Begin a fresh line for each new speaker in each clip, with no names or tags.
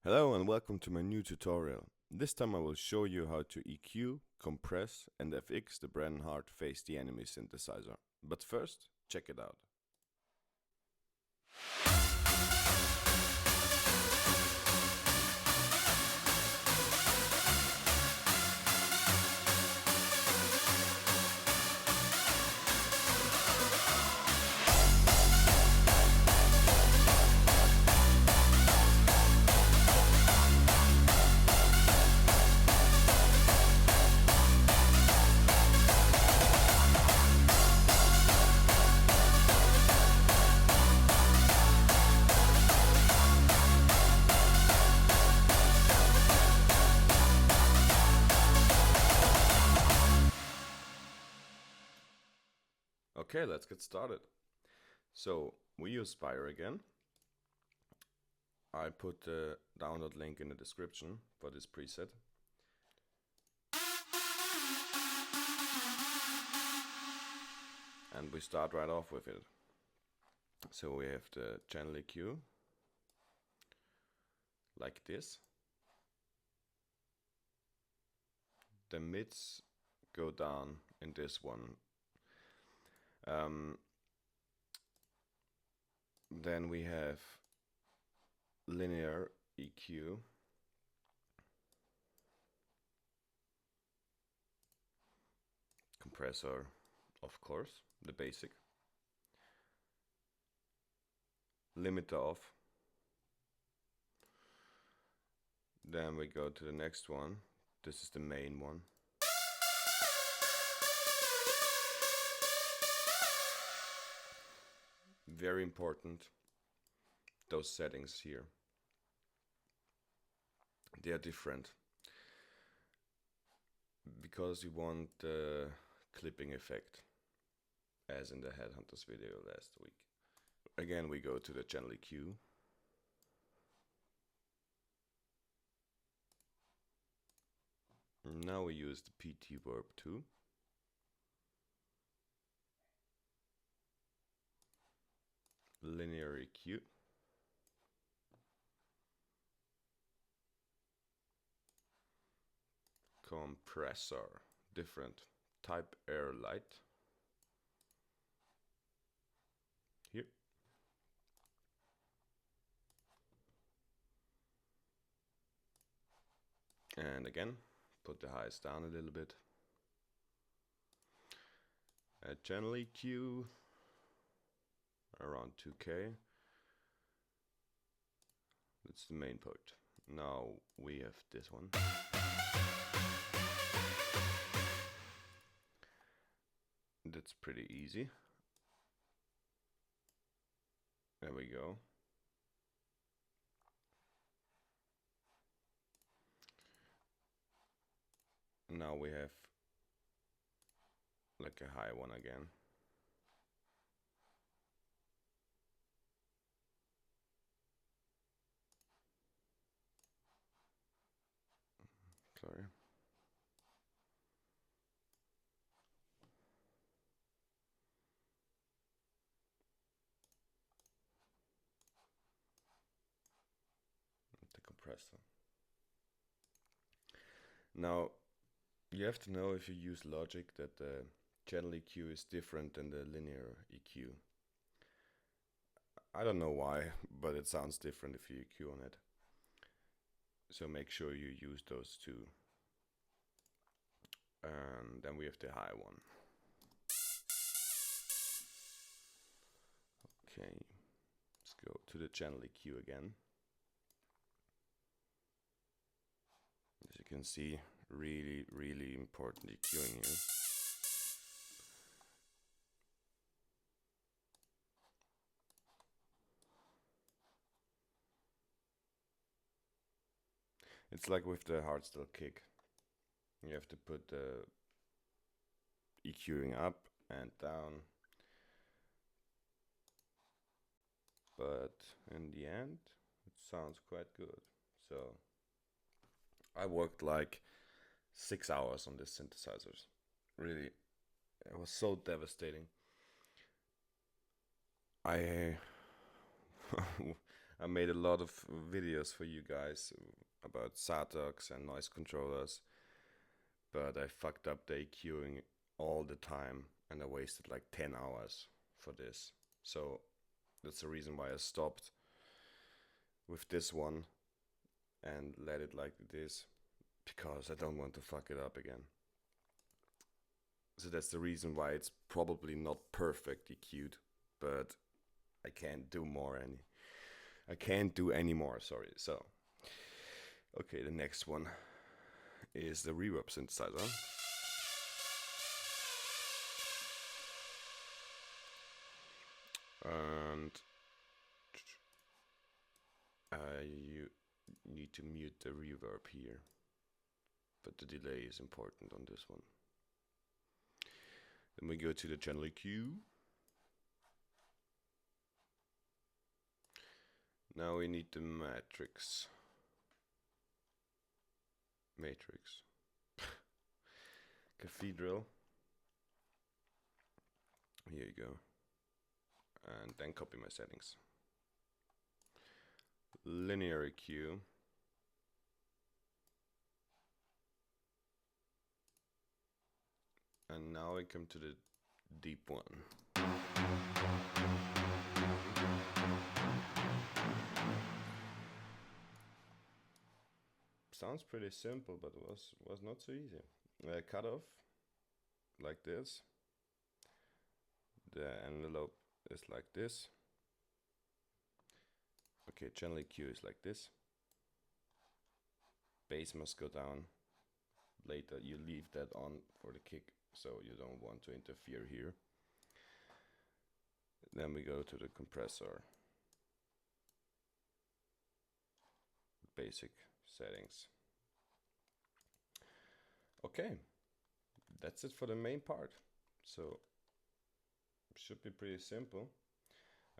Hello and welcome to my new tutorial. This time I will show you how to EQ, compress and FX the Brennan Face the Enemy synthesizer. But first, check it out. Okay, let's get started. So, we use Spire again. I put the download link in the description for this preset. And we start right off with it. So we have the channel EQ, like this. The mids go down in this one. Then we have linear EQ, compressor, of course, the basic, limiter off. Then we go to the next one. This is the main one. Very important, those settings here. They are different because you want the clipping effect, as in the Headhunters video last week. Again, we go to the channel EQ. Now we use the PT verb 2. Linear EQ. Compressor, different, type air light. Here. And again, put the highs down a little bit. Channel EQ, around 2K. That's the main part. Now we have this one. That's pretty easy. There we go. Now we have like a high one again. Sorry. The compressor. Now, you have to know if you use Logic that the channel EQ is different than the linear EQ. I don't know why, but it sounds different if you EQ on it. So make sure you use those two. And then we have the high one. Okay, let's go to the channel EQ again. As you can see, really important EQing here. It's like with the hardstyle kick. You have to put the EQing up and down. But in the end, it sounds quite good. So I worked like 6 hours on this synthesizers. Really, it was so devastating. I I made a lot of videos for you guys about SATOX and noise controllers, but I fucked up the EQing all the time and I wasted like 10 hours for this. So that's the reason why I stopped with this one and let it like this, because I don't want to fuck it up again. So that's the reason why it's probably not perfect EQ'd, but I can't do any more, sorry. So okay, the next one is the reverb synthesizer. And you need to mute the reverb here, but the delay is important on this one. Then we go to the channel EQ. Now we need the matrix. Cathedral. Here you go. And then copy my settings. Linear EQ. And now I come to the deep one. Sounds pretty simple, but it was not so easy. Cut off like this. The envelope is like this. Okay, channel EQ is like this. Bass must go down. Later you leave that on for the kick, so you don't want to interfere here. Then we go to the compressor. Basic settings. Okay, that's it for the main part. So should be pretty simple.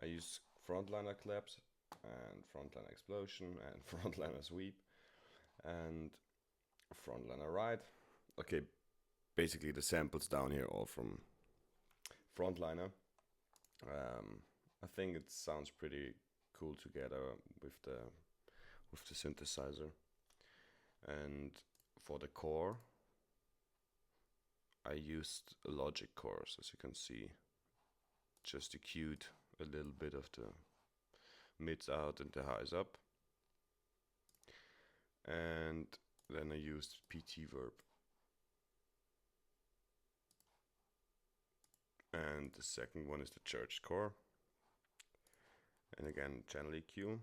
I use frontliner claps and frontliner explosion and frontliner sweep and frontliner ride. Okay, basically the samples down here all from frontliner. I think it sounds pretty cool together with the synthesizer. And for the core, I used Logic cores, as you can see. Just EQ'd a little bit of the mids out and the highs up. And then I used PT verb. And the second one is the church core. And again, channel EQ.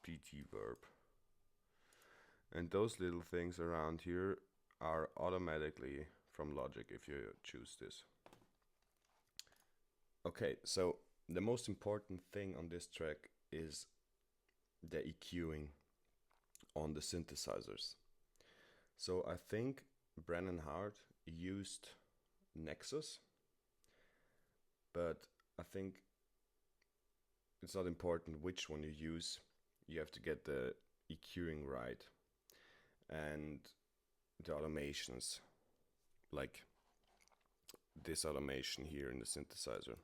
PT verb. And those little things around here are automatically from Logic if you choose this. Okay, so the most important thing on this track is the EQing on the synthesizers. So I think Brennan used Nexus, but I think it's not important which one you use. You have to get the EQing right and the automations, like this automation here in the synthesizer.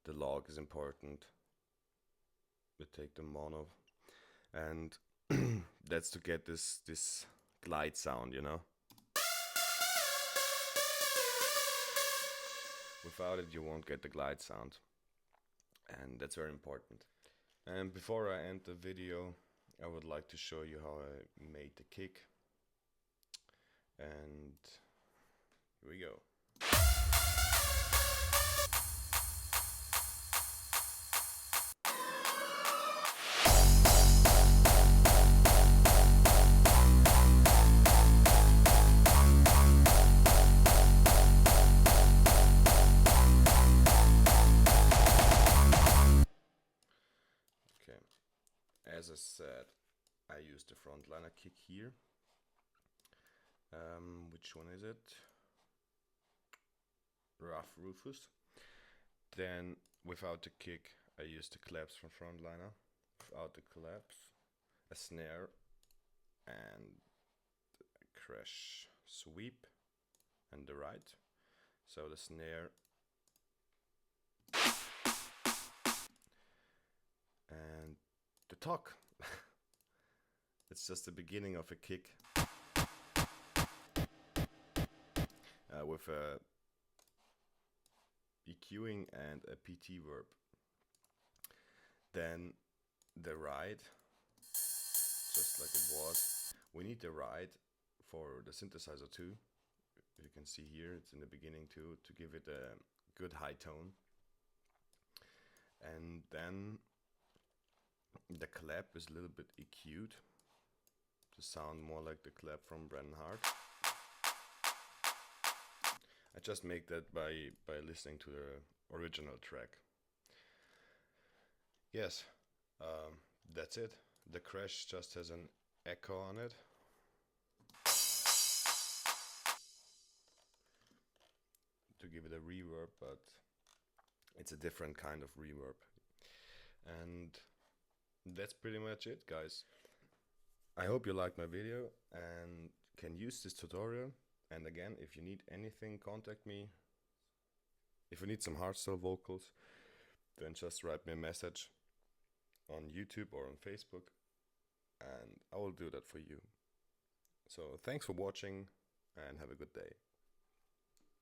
The log is important. We take the mono, and that's to get this glide sound, you know. Without it, you won't get the glide sound, and that's very important. And before I end the video, I would like to show you how I made the kick. And here we go. Okay, as I said, I used the frontliner kick here. Which one is it? Rough Rufus. Then without the kick, I used the claps from frontliner. Without the claps, a snare and a crash sweep and the right. So the snare and the talk. It's just the beginning of a kick with a EQing and a PT verb. Then the ride, just like it was. We need the ride for the synthesizer too. You can see here, it's in the beginning too, to give it a good high tone. And then the clap is a little bit EQ'd to sound more like the clap from Brennan. I just make that by listening to the original track. Yes, that's it. The crash just has an echo on it. To give it a reverb, but it's a different kind of reverb. And that's pretty much it, guys. I hope you liked my video and can use this tutorial. And again, if you need anything, contact me. If you need some hardstyle vocals, then just write me a message on YouTube or on Facebook, and I will do that for you. So thanks for watching and have a good day.